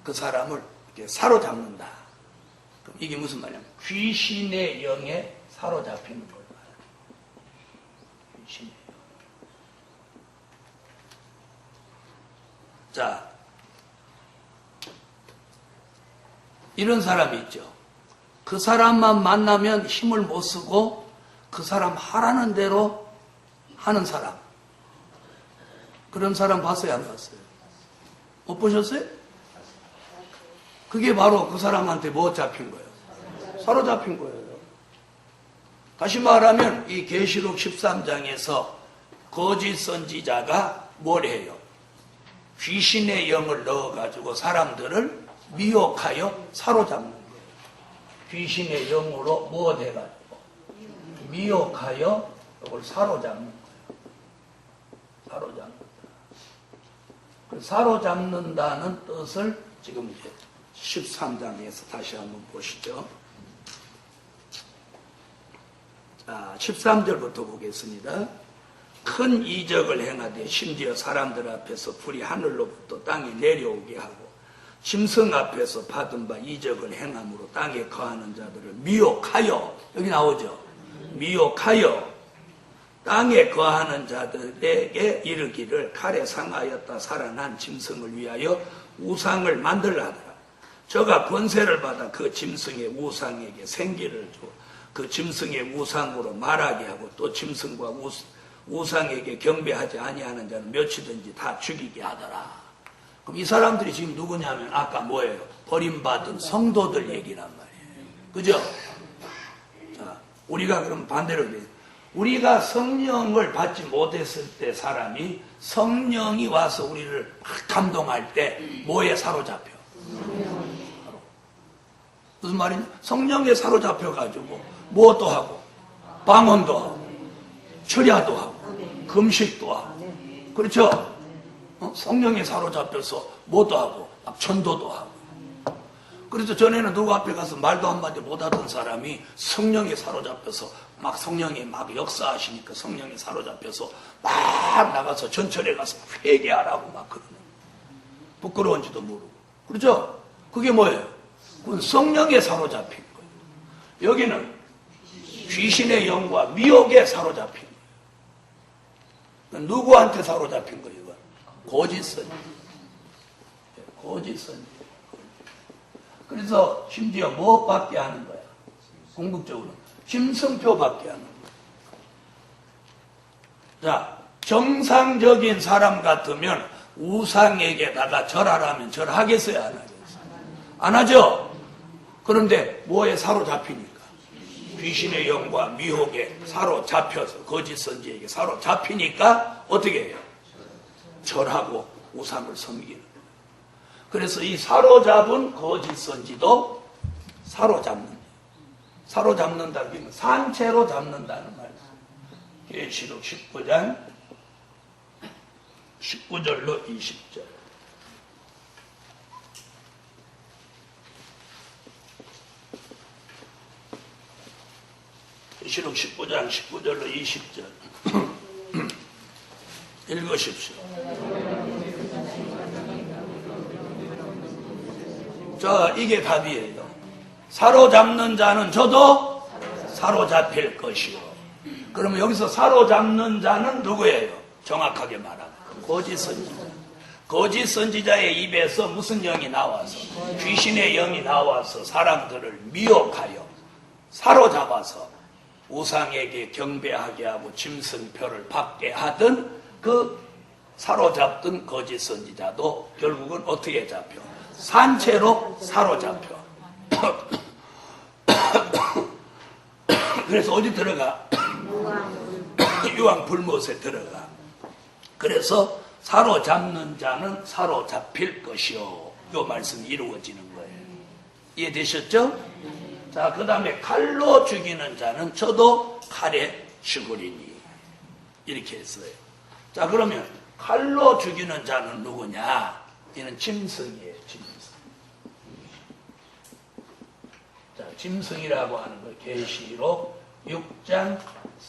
그 사람을 이렇게 사로잡는다. 그럼 이게 무슨 말이냐면 귀신의 영에 사로잡히는 걸 말해요. 귀신의 영. 자, 이런 사람이 있죠. 그 사람만 만나면 힘을 못 쓰고 그 사람 하라는 대로 하는 사람. 그런 사람 봤어요, 안 봤어요? 못 보셨어요? 그게 바로 그 사람한테 뭐 잡힌 거예요? 사로잡힌 거예요. 다시 말하면 이 계시록 13장에서 거짓 선지자가 뭘 해요? 귀신의 영을 넣어가지고 사람들을 미혹하여 사로잡는 거예요. 귀신의 영으로 뭐 돼가지고 미혹하여 이걸 사로잡는 거예요. 사로잡는다. 그 사로잡는다는 뜻을 지금 이제 13장에서 다시 한번 보시죠. 자, 13절부터 보겠습니다. 큰 이적을 행하되 심지어 사람들 앞에서 불이 하늘로부터 땅에 내려오게 하고 짐승 앞에서 받은 바 이적을 행함으로 땅에 거하는 자들을 미혹하여, 여기 나오죠. 미혹하여 땅에 거하는 자들에게 이르기를 칼에 상하였다 살아난 짐승을 위하여 우상을 만들라 하더라. 저가 권세를 받아 그 짐승의 우상에게 생기를 주어 그 짐승의 우상으로 말하게 하고 또 짐승과 우상에게 경배하지 아니하는 자는 몇이든지 다 죽이게 하더라. 그럼 이 사람들이 지금 누구냐면 아까 뭐예요? 버림받은 성도들 얘기란 말이에요. 그죠? 자, 우리가 그럼 반대로 해요. 우리가 성령을 받지 못했을 때 사람이 성령이 와서 우리를 감동할 때 뭐에 사로잡혀? 무슨 말이냐? 성령에 사로잡혀가지고 무엇도 하고 방언도 하고 철야도 하고 금식도 하고 그렇죠? 성령에 사로잡혀서 뭐도 하고 막 전도도 하고. 그래서 전에는 누구 앞에 가서 말도 한마디 못하던 사람이 성령에 사로잡혀서 막 성령이 막 역사하시니까 성령에 사로잡혀서 막 나가서 전철에 가서 회개하라고 막 그러는. 부끄러운지도 모르고. 그렇죠? 그게 뭐예요? 그건 성령에 사로잡힌 거예요. 여기는 귀신의 영과 미혹에 사로잡힌 거예요. 누구한테 사로잡힌 거예요? 거짓 선지. 거짓 선지. 그래서 심지어 뭐 받게 하는 거야? 궁극적으로 짐승표 받게 하는 거야. 자, 정상적인 사람 같으면 우상에게다가 절하라면 절하겠어요? 안 하겠어요? 안 하죠? 그런데 뭐에 사로잡히니까? 귀신의 영과 미혹에 사로잡혀서 거짓 선지에게 사로잡히니까 어떻게 해요? 절하고 우상을 섬기는 거예요. 그래서 이 사로잡은 거짓 선지도 사로잡는다는 게 산채로 잡는다는 말이에요. 계시록 19장 19절로 20절. 계시록 19장 19절로 20절. 읽으십시오. 자, 이게 답이에요. 사로잡는 자는 저도 사로잡힐 것이요. 그러면 여기서 사로잡는 자는 누구예요? 정확하게 말하면 거짓 선지자. 거짓 선지자의 입에서 무슨 영이 나와서, 귀신의 영이 나와서 사람들을 미혹하여 사로잡아서 우상에게 경배하게 하고 짐승표를 받게 하던 그 사로잡던 거짓 선지자도 결국은 어떻게 잡혀? 산채로 사로잡혀. 그래서 어디 들어가? 유황 불못에 들어가. 그래서 사로잡는 자는 사로잡힐 것이요. 이 말씀이 이루어지는 거예요. 이해되셨죠? 자, 그 다음에 칼로 죽이는 자는 저도 칼에 죽으리니. 이렇게 했어요. 자, 그러면 칼로 죽이는 자는 누구냐? 이는 짐승이에요, 짐승. 자, 짐승이라고 하는 거 계시록 6장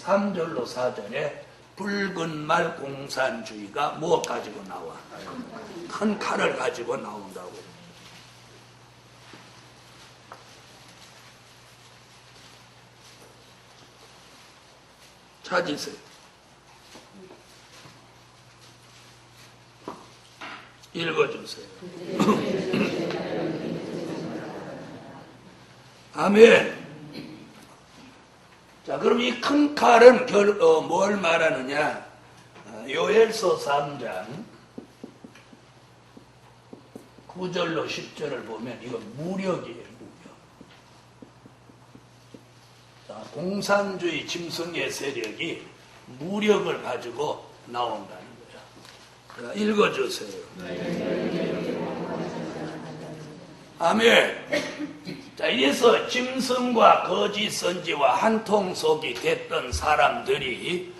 3절로 4절에 붉은 말 공산주의가 무엇 가지고 나와? 큰 칼을 가지고 나온다고. 찾으세요. 읽어주세요. 아멘. 자, 그럼 이 큰 칼은 뭘 말하느냐? 요엘서 3장 9절로 10절을 보면 이거 무력이에요, 무력. 자, 공산주의 짐승의 세력이 무력을 가지고 나온다는 거야. 자, 읽어주세요. 아멘. 자, 이래서 짐승과 거짓 선지와 한통속이 됐던 사람들이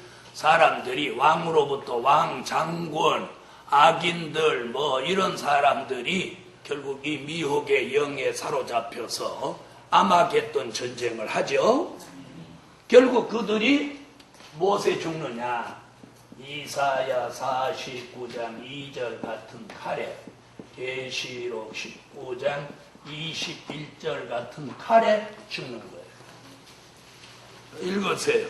왕으로부터 왕, 장군, 악인들 뭐 이런 사람들이 결국 이 미혹의 영에 사로잡혀서 아마겟돈 전쟁을 하죠. 결국 그들이 무엇에 죽느냐? 이사야 49장 2절 같은 칼에, 계시록 19장 21절 같은 칼에 죽는 거예요. 읽으세요.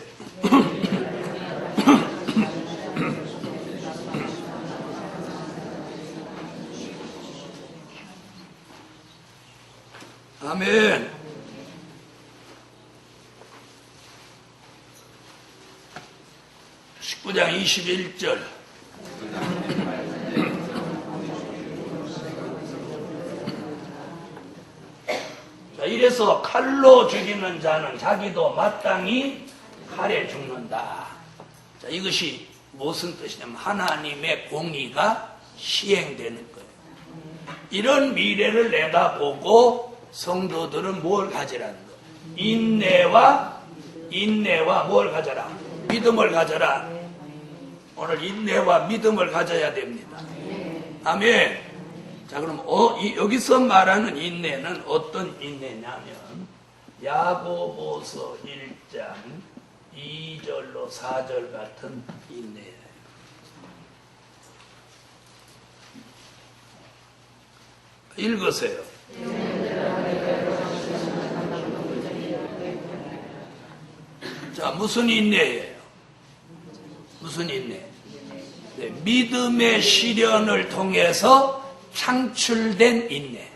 아멘. (19장 21절) 자, 이래서 칼로 죽이는 자는 자기도 마땅히 칼에 죽는다. 자, 이것이 무슨 뜻이냐면 하나님의 공의가 시행되는 거예요. 이런 미래를 내다보고 성도들은 뭘 가지라는 거예요? 인내와 뭘 가져라? 믿음을 가져라. 오늘 인내와 믿음을 가져야 됩니다. 아멘. 자, 그럼 여기서 말하는 인내는 어떤 인내냐면 야고보서 1장 2절로 4절 같은 인내예요. 읽으세요. 자, 무슨 인내예요? 무슨 인내? 네, 믿음의 시련을 통해서 창출된 인내.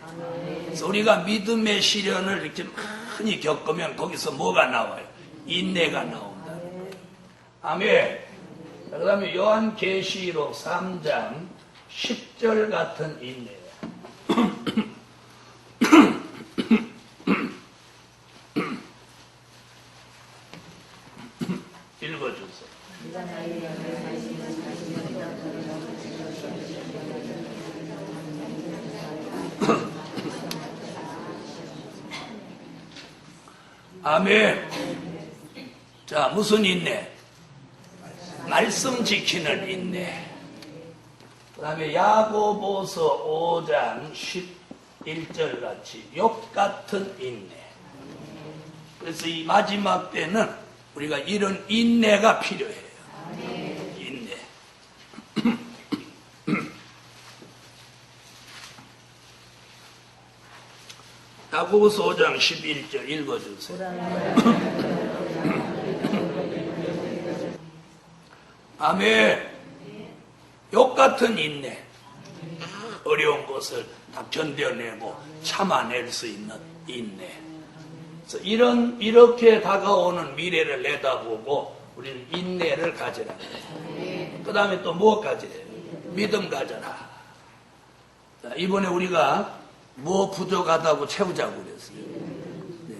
그래서 우리가 믿음의 시련을 이렇게 많이 겪으면 거기서 뭐가 나와요? 인내가 나온다는 거예요. 아멘. 자, 그 다음에 요한계시록 3장 10절 같은 인내예요. 읽어주세요. 아멘. 자, 무슨 인내? 말씀 지키는 인내. 그 다음에 야고보서 5장 11절 같이 욥 같은 인내. 그래서 이 마지막 때는 우리가 이런 인내가 필요해요. 인내. 야고보서 5장 11절 읽어주세요. 아멘. 욕같은 인내, 어려운 것을 다 견뎌내고 참아낼 수 있는 인내. 그래서 이렇게 다가오는 미래를 내다보고 우리는 인내를 가져라. 그 다음에 또 뭐 가져야 돼요? 믿음 가져라. 자, 이번에 우리가 뭐 부족하다고 채우자고 그랬어요. 네,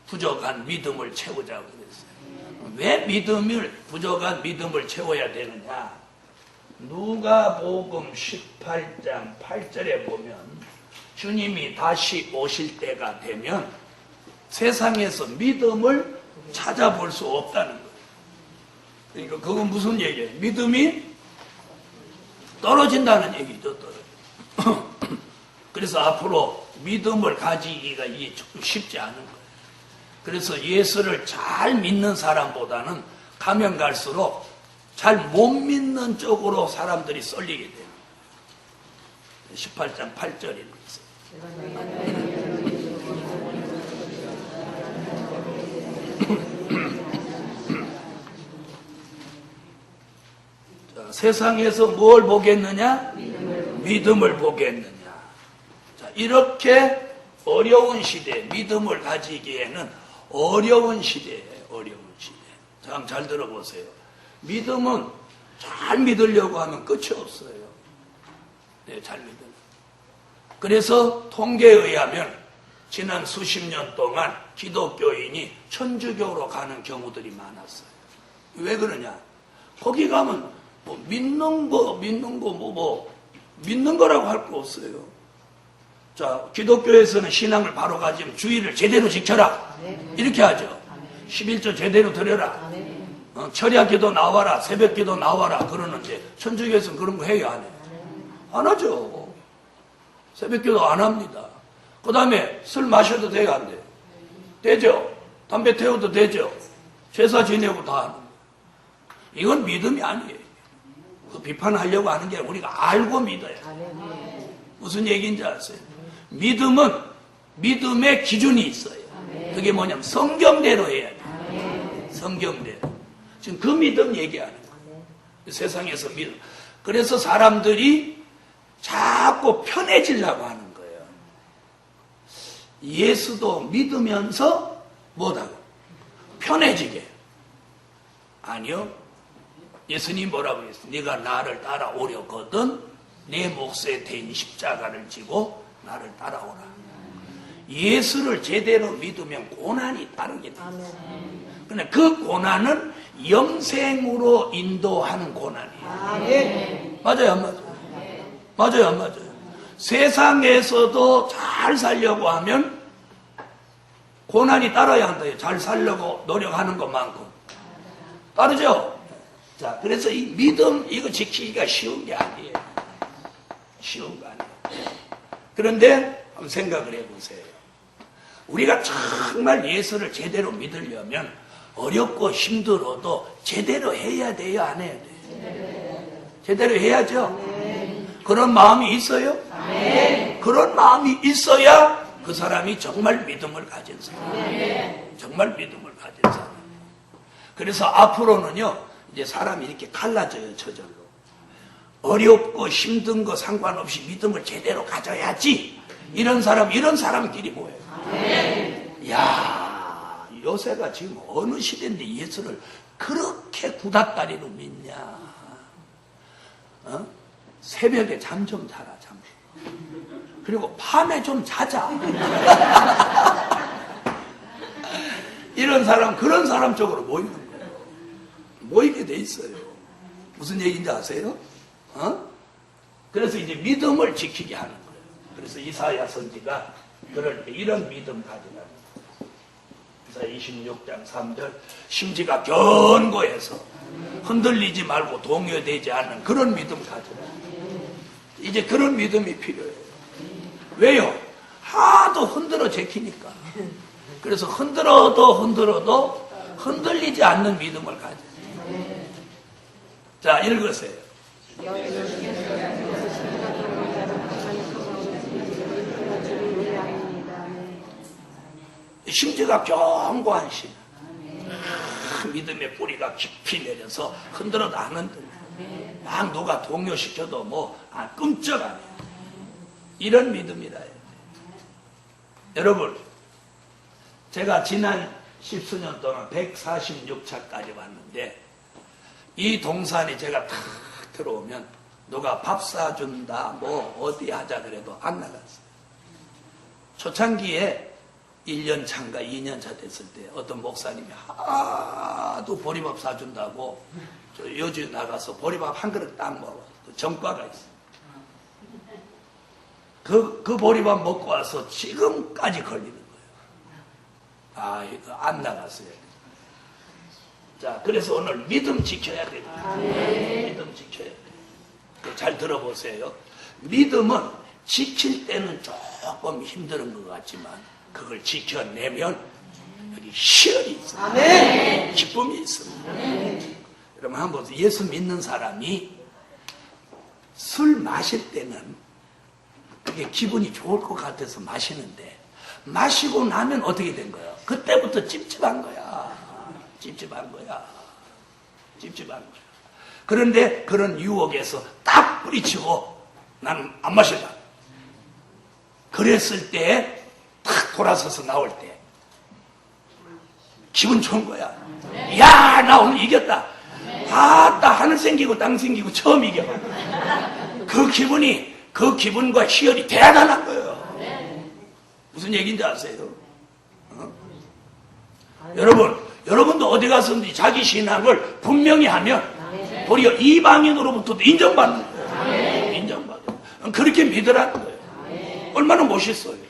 부족한 믿음을 채우자고 그랬어요. 왜 부족한 믿음을 채워야 되느냐? 누가복음 18장 8절에 보면 주님이 다시 오실 때가 되면 세상에서 믿음을 찾아볼 수 없다는 거예요. 그러니까 그건 무슨 얘기예요? 믿음이 떨어진다는 얘기죠. 그래서 앞으로 믿음을 가지기가 이게 조금 쉽지 않은 거예요. 그래서 예수를 잘 믿는 사람보다는 가면 갈수록 잘 못 믿는 쪽으로 사람들이 쏠리게 돼요. 18장 8절에 있어요. 세상에서 뭘 보겠느냐? 믿음을 보겠느냐. 자, 이렇게 어려운 시대에 믿음을 가지기에는 어려운 시대예요. 어려운 시대. 참 잘 들어보세요. 믿음은 잘 믿으려고 하면 끝이 없어요. 네, 잘 믿으면. 그래서 통계에 의하면 지난 수십 년 동안 기독교인이 천주교로 가는 경우들이 많았어요. 왜 그러냐? 거기 가면 뭐 믿는 거라고 할 거 없어요. 자, 기독교에서는 신앙을 바로 가지면 주의를 제대로 지켜라. 이렇게 하죠. 11조 제대로 드려라. 철야기도 나와라. 새벽기도 나와라. 그러는데 천주교에서는 그런 거 해요? 안 해요? 안 하죠. 새벽기도 안 합니다. 그 다음에 술 마셔도 돼요? 안 돼요? 되죠. 담배 태워도 되죠. 제사 지내고 다 하는 거예요. 이건 믿음이 아니에요. 그 비판하려고 하는 게 우리가 알고 믿어요. 무슨 얘기인지 아세요? 믿음은 믿음의 기준이 있어요. 그게 뭐냐면 성경대로 해야 돼요. 성경대로. 지금 그 믿음 얘기하는 거예요. 세상에서 믿음. 그래서 사람들이 자꾸 편해지려고 하는 거예요. 예수도 믿으면서 뭐다고? 편해지게. 아니요. 예수님 뭐라고 했어요? 네가 나를 따라오려거든 내 몫에 대인 십자가를 지고 나를 따라오라. 예수를 제대로 믿으면 고난이 따르게 됩니다. 그런데 그 고난은 영생으로 인도하는 고난이에요. 맞아요, 안 맞아요? 맞아요, 안 맞아요? 세상에서도 잘 살려고 하면 고난이 따라야 한다. 잘 살려고 노력하는 것만큼. 따르죠? 자, 그래서 이 믿음, 이거 지키기가 쉬운 게 아니에요. 쉬운 거 아니에요. 그런데 한번 생각을 해보세요. 우리가 정말 예수를 제대로 믿으려면 어렵고 힘들어도 제대로 해야 돼요? 안 해야 돼요? 제대로 해야죠? 그런 마음이 있어요? 그런 마음이 있어야 그 사람이 정말 믿음을 가진 사람. 정말 믿음을 가진 사람. 그래서 앞으로는요, 이제 사람이 이렇게 갈라져요, 저절로. 어렵고 힘든 거 상관없이 믿음을 제대로 가져야지. 이런 사람끼리 모여요. 야, 요새가 지금 어느 시대인데 예수를 그렇게 구닥다리로 믿냐. 새벽에 잠 좀 자라, 잠. 그리고 밤에 좀 자자. 이런 사람, 그런 사람 쪽으로 모이는 거예요. 모이게 돼 있어요. 무슨 얘기인지 아세요? 그래서 이제 믿음을 지키게 하는 거예요. 그래서 이사야 선지가 그럴 때 이런 믿음 가지라는 거예요. 이사야 26장 3절 심지가 견고해서 흔들리지 말고 동요되지 않는 그런 믿음 가지라. 이제 그런 믿음이 필요해요. 왜요? 하도 흔들어 제키니까. 그래서 흔들어도 흔들리지 않는 믿음을 가져요. 자, 읽으세요. 심지가 견고한 신앙. 믿음의 뿌리가 깊이 내려서 흔들어도 안 흔들려. 막 누가 동요시켜도 끔찍 안 해요. 이런 믿음이다. 여러분, 제가 지난 10수년 동안 146차까지 왔는데, 이 동산에 제가 탁 들어오면 누가 밥 사준다, 어디 하자 그래도 안 나갔어요. 초창기에 1년 차인가 2년 차 됐을 때 어떤 목사님이 하도 보리밥 사준다고 저 여주 나가서 보리밥 한 그릇 딱 먹어. 정과가 있어. 그 보리밥 먹고 와서 지금까지 걸리는 거예요. 이거 안 나갔어요. 자, 그래서 오늘 믿음 지켜야 됩니다. 믿음 지켜야 돼요. 잘 들어보세요. 믿음은 지킬 때는 조금 힘든 것 같지만 그걸 지켜내면 여기 희열이 있어요. 아멘. 기쁨이 있습니다. 아멘. 여러분 한번 보세요. 예수 믿는 사람이 술 마실 때는 그게 기분이 좋을 것 같아서 마시는데 마시고 나면 어떻게 된 거야? 그때부터 찝찝한 거야. 찝찝한 거야. 찝찝한 거야. 그런데 그런 유혹에서 딱 뿌리치고 나는 안 마실다. 그랬을 때 탁 돌아서서 나올 때 기분 좋은 거야. 야, 나 오늘 이겼다. 아따, 하늘 생기고 땅 생기고 처음 이겨. 그 기분과 희열이 대단한 거예요. 무슨 얘기인지 아세요? 여러분도 어디 가서든지 자기 신앙을 분명히 하면 도리어 이방인으로부터도 인정받는 거예요. 인정받아요. 그렇게 믿으라는 거예요. 얼마나 멋있어요.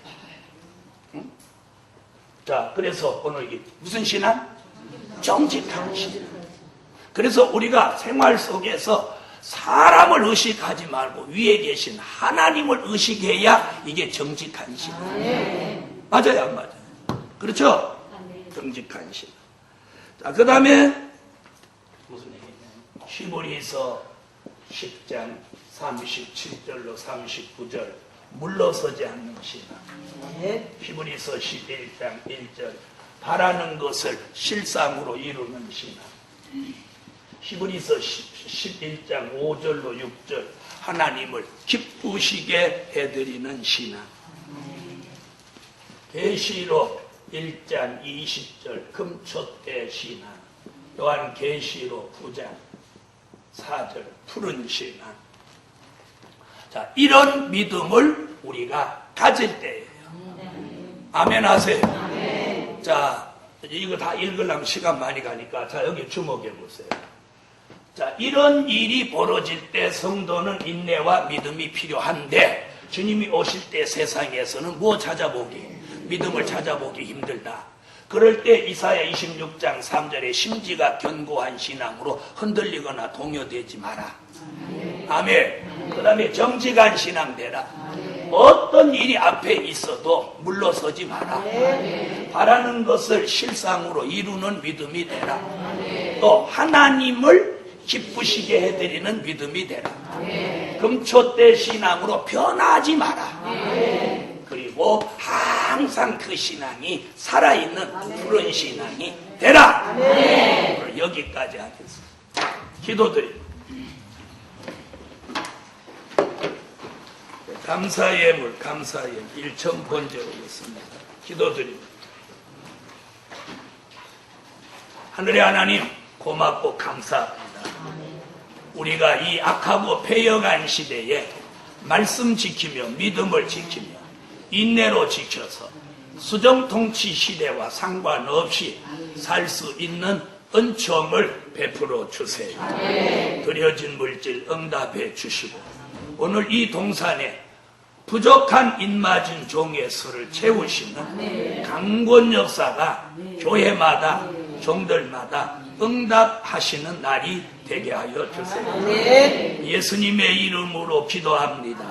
자, 그래서 오늘 이게 무슨 신앙? 정직한 신앙. 그래서 우리가 생활 속에서 사람을 의식하지 말고 위에 계신 하나님을 의식해야 이게 정직한 신앙. 맞아요, 안 맞아요? 그렇죠? 정직한 신앙. 자, 그 다음에 무슨 얘기냐? 히브리서 10장 37절로 39절 물러서지 않는 신앙. 히브리서 11장 1절 바라는 것을 실상으로 이루는 신앙. 히브리서 11장 5절로 6절 하나님을 기쁘시게 해드리는 신앙. 계시록 1장 20절 금초대 신앙. 또한 계시록 9장 4절 푸른 신앙. 자, 이런 믿음을 우리가 가질 때예요. 아멘 하세요. 아멘. 자, 이거 다 읽으려면 시간 많이 가니까 자, 여기 주목해 보세요. 자, 이런 일이 벌어질 때 성도는 인내와 믿음이 필요한데 주님이 오실 때 세상에서는 뭐 찾아보기? 믿음을 찾아보기 힘들다. 그럴 때 이사야 26장 3절에 심지가 견고한 신앙으로 흔들리거나 동요되지 마라. 아멘. 그 다음에 정직한 신앙 되라. 어떤 일이 앞에 있어도 물러서지 마라. 바라는 것을 실상으로 이루는 믿음이 되라. 또 하나님을 기쁘시게 해드리는 믿음이 되라. 금초대 신앙으로 변하지 마라. 그리고 항상 그 신앙이 살아있는 푸른 신앙이 되라. 오늘 여기까지 하겠습니다. 기도드립니다. 감사의 물, 감사의 일천 번제로겠습니다. 기도드립니다. 하늘의 하나님 고맙고 감사합니다. 우리가 이 악하고 패여간 시대에 말씀 지키며 믿음을 지키며 인내로 지켜서 수정통치 시대와 상관없이 살 수 있는 은총을 베풀어 주세요. 드려진 물질 응답해 주시고 오늘 이 동산에 부족한 입맞은 종의 수를 채우시는 강권 역사가 교회마다 종들마다 응답하시는 날이 되게 하여 주세요. 예수님의 이름으로 기도합니다.